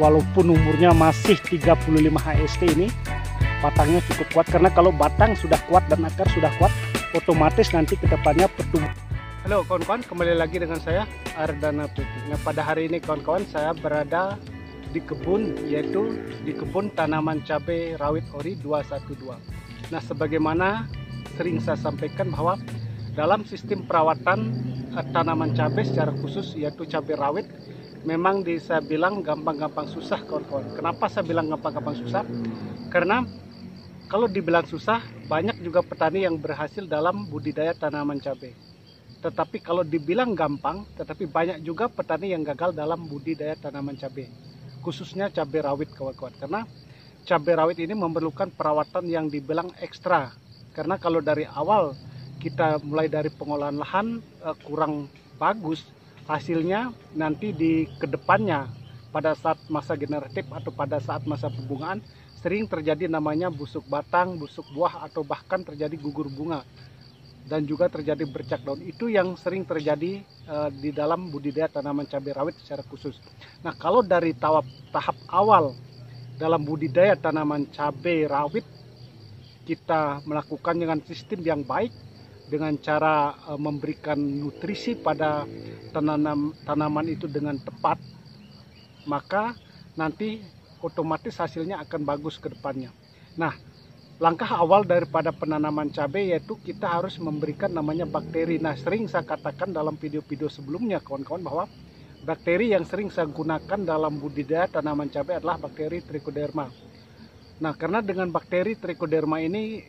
walaupun umurnya masih 35 HST ini, batangnya cukup kuat. Karena kalau batang sudah kuat dan akar sudah kuat, otomatis nanti kedepannya pertumbuhan. Halo kawan-kawan, kembali lagi dengan saya Ardana Putih. Nah, pada hari ini kawan-kawan saya berada di kebun, yaitu di kebun tanaman cabai rawit ori 212. Nah, sebagaimana sering saya sampaikan bahwa dalam sistem perawatan tanaman cabai secara khusus, yaitu cabai rawit, memang saya bilang gampang-gampang susah kawan-kawan. Kenapa saya bilang gampang-gampang susah? Karena kalau dibilang susah, banyak juga petani yang berhasil dalam budidaya tanaman cabai. Tetapi kalau dibilang gampang, tetapi banyak juga petani yang gagal dalam budidaya tanaman cabai. Khususnya cabai rawit kawan-kawan. Karena cabai rawit ini memerlukan perawatan yang dibilang ekstra. Karena kalau dari awal kita mulai dari pengolahan lahan kurang bagus, hasilnya nanti di kedepannya pada saat masa generatif atau pada saat masa pembungaan sering terjadi namanya busuk batang, busuk buah, atau bahkan terjadi gugur bunga dan juga terjadi bercak daun. Itu yang sering terjadi di dalam budidaya tanaman cabai rawit secara khusus. Nah, kalau dari tahap awal dalam budidaya tanaman cabai rawit kita melakukan dengan sistem yang baik, dengan cara memberikan nutrisi pada tanaman itu dengan tepat, maka nanti otomatis hasilnya akan bagus ke depannya. Nah, langkah awal daripada penanaman cabai yaitu kita harus memberikan namanya bakteri. Nah, sering saya katakan dalam video-video sebelumnya kawan-kawan bahwa bakteri yang sering saya gunakan dalam budidaya tanaman cabai adalah bakteri Trichoderma. Nah, karena dengan bakteri Trichoderma ini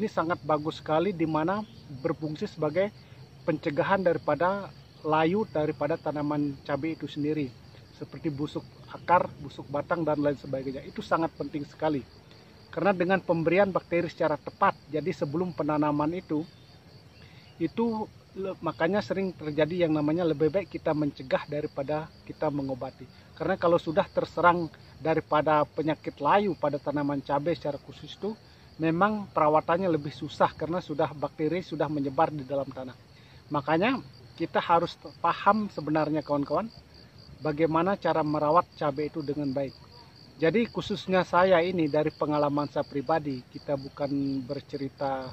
sangat bagus sekali, di mana berfungsi sebagai pencegahan daripada layu daripada tanaman cabai itu sendiri, seperti busuk akar, busuk batang, dan lain sebagainya. Itu sangat penting sekali. Karena dengan pemberian bakteri secara tepat, jadi sebelum penanaman itu makanya sering terjadi yang namanya lebih baik kita mencegah daripada kita mengobati. Karena kalau sudah terserang daripada penyakit layu pada tanaman cabai secara khusus itu, memang perawatannya lebih susah karena bakteri sudah menyebar di dalam tanah. Makanya kita harus paham sebenarnya kawan-kawan, bagaimana cara merawat cabai itu dengan baik. Jadi khususnya saya ini dari pengalaman saya pribadi, kita bukan bercerita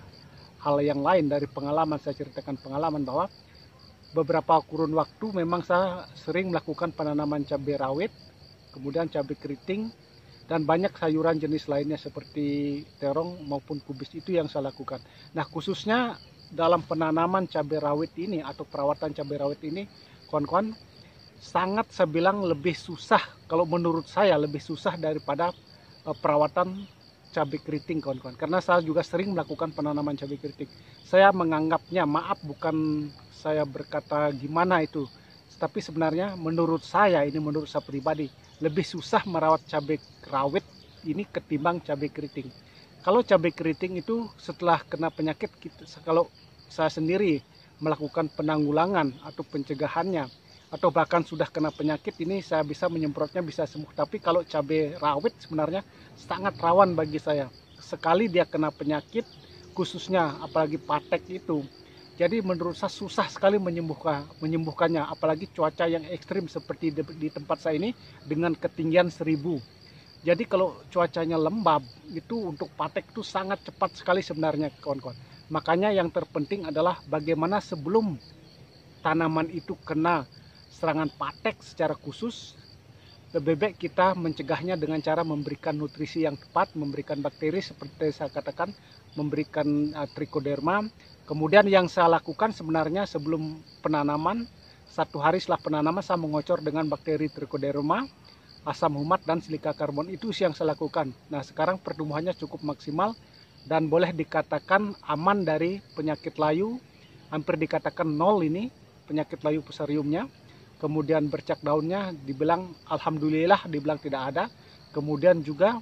hal yang lain, dari pengalaman saya ceritakan pengalaman bahwa beberapa kurun waktu memang saya sering melakukan penanaman cabai rawit, kemudian cabai keriting, dan banyak sayuran jenis lainnya seperti terong maupun kubis. Itu yang saya lakukan. Nah, khususnya dalam penanaman cabai rawit ini atau perawatan cabai rawit ini, kawan-kawan, sangat saya bilang lebih susah, kalau menurut saya lebih susah daripada perawatan cabai keriting kawan-kawan. Karena saya juga sering melakukan penanaman cabai keriting. Saya menganggapnya, maaf bukan saya berkata gimana itu, tapi sebenarnya menurut saya pribadi, lebih susah merawat cabai rawit ini ketimbang cabai keriting. Kalau cabai keriting itu setelah kena penyakit, kalau saya sendiri melakukan penanggulangan atau pencegahannya, atau bahkan sudah kena penyakit, ini saya bisa menyemprotnya, bisa sembuh. Tapi kalau cabai rawit sebenarnya sangat rawan bagi saya. Sekali dia kena penyakit, khususnya apalagi patek itu, jadi menurut saya susah sekali menyembuhkannya, apalagi cuaca yang ekstrim seperti di tempat saya ini dengan ketinggian 1000. Jadi kalau cuacanya lembab, itu untuk patek itu sangat cepat sekali sebenarnya kawan-kawan. Makanya yang terpenting adalah bagaimana sebelum tanaman itu kena serangan patek secara khusus, lebih baik kita mencegahnya dengan cara memberikan nutrisi yang tepat, memberikan bakteri seperti saya katakan, memberikan Trichoderma. Kemudian yang saya lakukan sebenarnya sebelum penanaman, 1 hari setelah penanaman saya mengocor dengan bakteri Trichoderma, asam humat, dan silika karbon. Itu yang saya lakukan. Nah, sekarang pertumbuhannya cukup maksimal dan boleh dikatakan aman dari penyakit layu, hampir dikatakan nol ini penyakit layu fusariumnya. Kemudian bercak daunnya dibilang alhamdulillah, dibilang tidak ada. Kemudian juga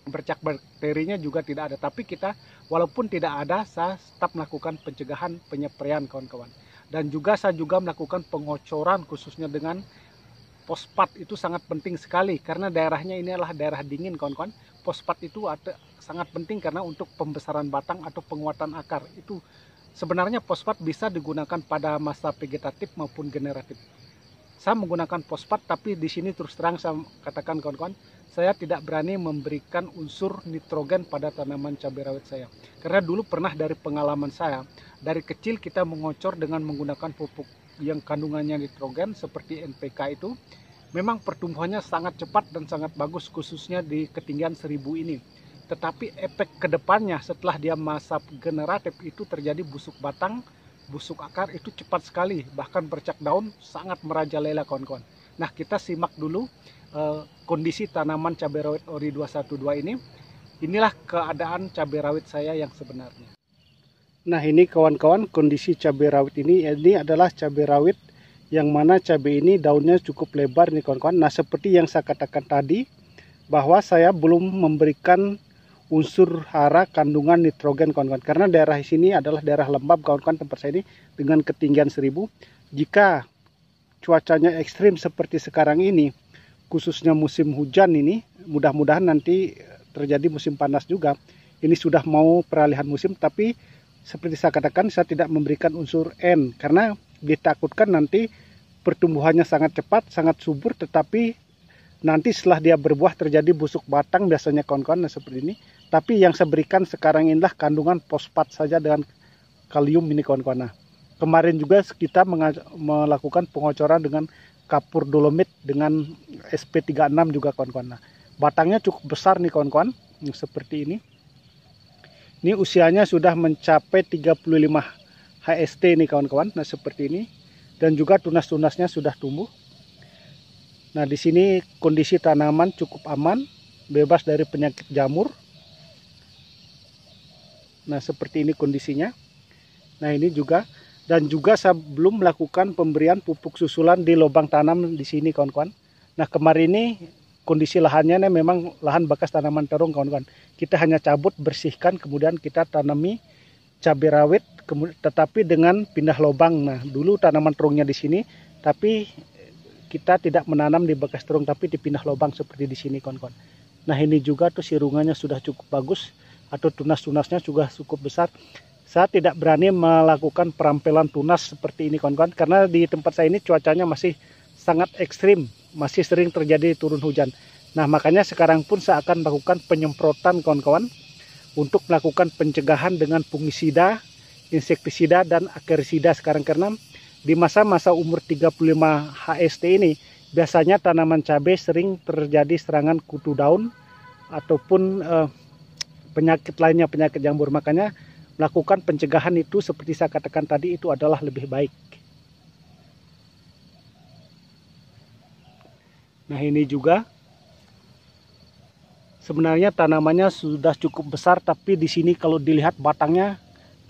bercak bakterinya juga tidak ada. Tapi kita walaupun tidak ada, saya tetap melakukan pencegahan penyepraian kawan-kawan. Dan juga saya melakukan pengocoran khususnya dengan fosfat. Itu sangat penting sekali karena daerahnya ini adalah daerah dingin kawan-kawan. Fosfat itu sangat penting karena untuk pembesaran batang atau penguatan akar. Itu sebenarnya fosfat bisa digunakan pada masa vegetatif maupun generatif. saya menggunakan fosfat, tapi di sini terus terang saya katakan kawan-kawan, saya tidak berani memberikan unsur nitrogen pada tanaman cabai rawit saya. Karena dulu pernah dari pengalaman saya, dari kecil kita mengocor dengan menggunakan pupuk yang kandungannya nitrogen seperti NPK itu, memang pertumbuhannya sangat cepat dan sangat bagus, khususnya di ketinggian 1000 ini. Tetapi efek kedepannya setelah dia masa generatif itu terjadi busuk batang, busuk akar itu cepat sekali, bahkan bercak daun sangat merajalela kawan-kawan. Nah, kita simak dulu kondisi tanaman cabai rawit Ori 212 ini. Inilah keadaan cabai rawit saya yang sebenarnya. Nah, ini kawan-kawan kondisi cabai rawit ini adalah cabai rawit yang mana cabai ini daunnya cukup lebar nih kawan-kawan. Nah, seperti yang saya katakan tadi bahwa saya belum memberikan unsur hara kandungan nitrogen kawan-kawan, karena daerah sini adalah daerah lembab kawan-kawan, tempat saya ini dengan ketinggian 1000. Jika cuacanya ekstrim seperti sekarang ini, khususnya musim hujan ini, mudah-mudahan nanti terjadi musim panas juga. Ini sudah mau peralihan musim, tapi seperti saya katakan, saya tidak memberikan unsur N karena ditakutkan nanti pertumbuhannya sangat cepat, sangat subur, tetapi nanti setelah dia berbuah terjadi busuk batang biasanya kawan-kawan seperti ini. Tapi yang saya berikan sekarang inilah kandungan fosfat saja dengan kalium ini kawan-kawan. Nah, kemarin juga kita melakukan pengocoran dengan kapur dolomit dengan SP36 juga kawan-kawan. Nah, batangnya cukup besar nih kawan-kawan, seperti ini. Ini usianya sudah mencapai 35 HST nih kawan-kawan. Nah, seperti ini. Dan juga tunas-tunasnya sudah tumbuh. Nah, di sini kondisi tanaman cukup aman, bebas dari penyakit jamur. Nah, seperti ini kondisinya. Nah, ini juga. Dan juga saya belum melakukan pemberian pupuk susulan di lubang tanam di sini kawan-kawan. Nah, kemarin ini kondisi lahannya memang lahan bekas tanaman terung kawan-kawan. Kita hanya cabut, bersihkan, kemudian kita tanami cabai rawit, tetapi dengan pindah lubang. Nah, dulu tanaman terungnya di sini, tapi kita tidak menanam di bekas terung, tapi dipindah lubang seperti di sini kawan-kawan. Nah, ini juga tuh sirungannya sudah cukup bagus, atau tunas-tunasnya juga cukup besar. Saya tidak berani melakukan perampelan tunas seperti ini kawan-kawan, karena di tempat saya ini cuacanya masih sangat ekstrim, masih sering terjadi turun hujan. Nah, makanya sekarang pun saya akan melakukan penyemprotan kawan-kawan untuk melakukan pencegahan dengan fungisida, insektisida, dan akerisida sekarang, karena di masa-masa umur 35 HST ini biasanya tanaman cabai sering terjadi serangan kutu daun ataupun penyakit lainnya, penyakit jamur. Makanya melakukan pencegahan itu seperti saya katakan tadi itu adalah lebih baik. Nah, ini juga sebenarnya tanamannya sudah cukup besar, tapi di sini kalau dilihat batangnya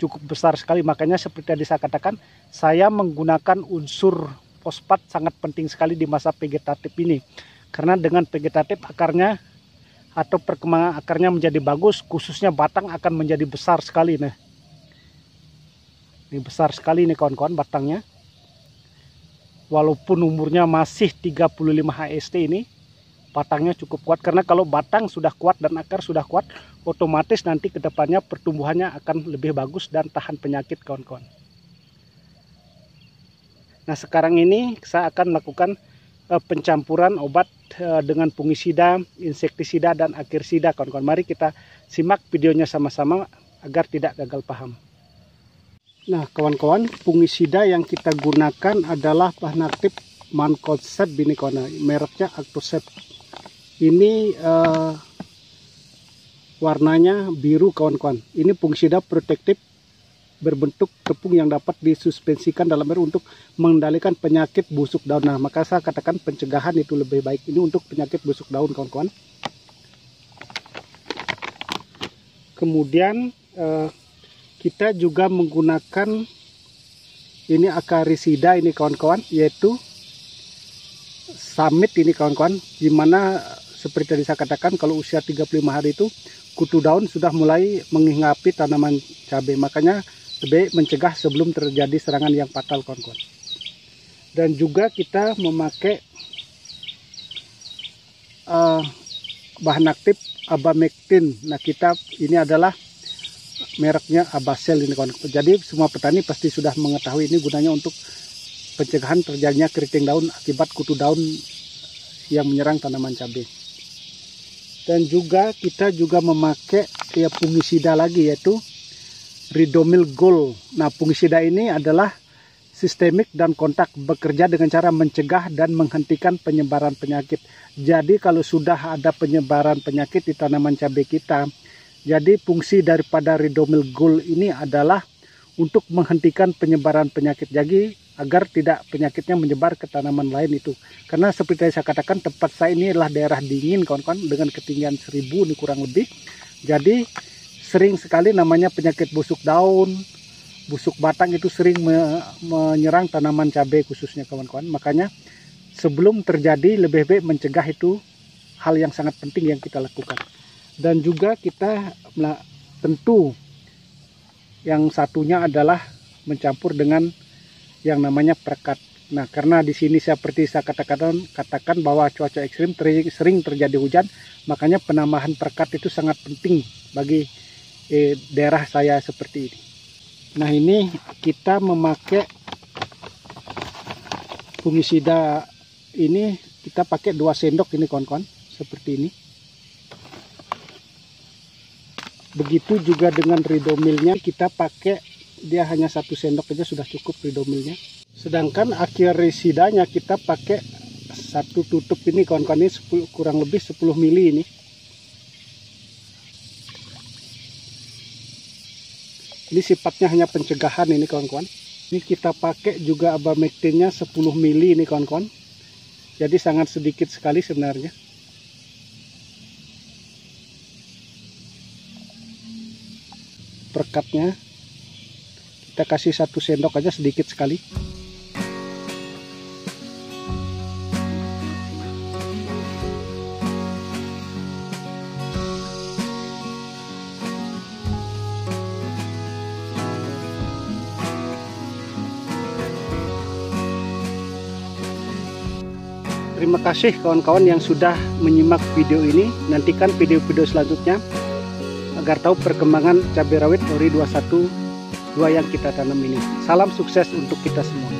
cukup besar sekali. Makanya seperti tadi saya katakan, saya menggunakan unsur fosfat sangat penting sekali di masa vegetatif ini. Karena dengan vegetatif akarnya atau perkembangan akarnya menjadi bagus, khususnya batang akan menjadi besar sekali. Nah, ini besar sekali nih kawan-kawan batangnya. Walaupun umurnya masih 35 HST ini, batangnya cukup kuat. Karena kalau batang sudah kuat dan akar sudah kuat, otomatis nanti ke depannya pertumbuhannya akan lebih bagus dan tahan penyakit kawan-kawan. Nah, sekarang ini saya akan melakukan pencampuran obat dengan fungisida, insektisida, dan akerisida kawan-kawan. Mari kita simak videonya sama-sama agar tidak gagal paham. Nah, kawan-kawan, fungisida yang kita gunakan adalah bahan aktif Mancozeb ini kawan, mereknya Actoseb. Ini warnanya biru kawan-kawan. Ini fungisida protektif berbentuk tepung yang dapat disuspensikan dalam air untuk mengendalikan penyakit busuk daun. Nah, maka saya katakan pencegahan itu lebih baik. Ini untuk penyakit busuk daun kawan-kawan. Kemudian kita juga menggunakan ini akarisida ini kawan-kawan, yaitu Summit ini kawan-kawan, dimana seperti tadi saya katakan kalau usia 35 hari itu kutu daun sudah mulai menghingapi tanaman cabai. Makanya lebih mencegah sebelum terjadi serangan yang fatal kawan-kawan. Dan juga kita memakai bahan aktif Abamectin. Nah, kita ini adalah mereknya Abasel ini kawan-kawan. Jadi semua petani pasti sudah mengetahui ini gunanya untuk pencegahan terjadinya keriting daun akibat kutu daun yang menyerang tanaman cabai. Dan juga kita juga memakai fungisida lagi, yaitu Ridomil Gold. Nah, fungisida ini adalah sistemik dan kontak, bekerja dengan cara mencegah dan menghentikan penyebaran penyakit. Jadi kalau sudah ada penyebaran penyakit di tanaman cabai kita, jadi fungsi daripada Ridomil Gold ini adalah untuk menghentikan penyebaran penyakit, jadi agar tidak penyakitnya menyebar ke tanaman lain itu. Karena seperti saya katakan, tempat saya ini adalah daerah dingin kawan-kawan, dengan ketinggian 1000 ini kurang lebih. Jadi sering sekali namanya penyakit busuk daun, busuk batang itu sering menyerang tanaman cabai khususnya kawan-kawan. Makanya sebelum terjadi lebih baik mencegah, itu hal yang sangat penting yang kita lakukan. Dan juga kita tentu yang satunya adalah mencampur dengan yang namanya perekat. Nah, karena di sini seperti saya katakan bahwa cuaca ekstrim sering terjadi hujan, makanya penambahan perekat itu sangat penting bagi daerah saya seperti ini. Nah, ini kita memakai fungisida ini, kita pakai 2 sendok ini kawan-kawan, seperti ini. Begitu juga dengan Ridomilnya, kita pakai dia hanya 1 sendok aja sudah cukup Ridomilnya. Sedangkan akirisidanya kita pakai 1 tutup ini kawan-kawan, ini kurang lebih 10 mili ini. Ini sifatnya hanya pencegahan ini kawan-kawan. Ini kita pakai juga abamectinnya 10 mili ini kawan-kawan. Jadi sangat sedikit sekali sebenarnya. Perekatnya kita kasih 1 sendok aja, sedikit sekali. Terima kasih kawan-kawan yang sudah menyimak video ini. Nantikan video-video selanjutnya agar tahu perkembangan cabai rawit Ori 212 yang kita tanam ini. Salam sukses untuk kita semua.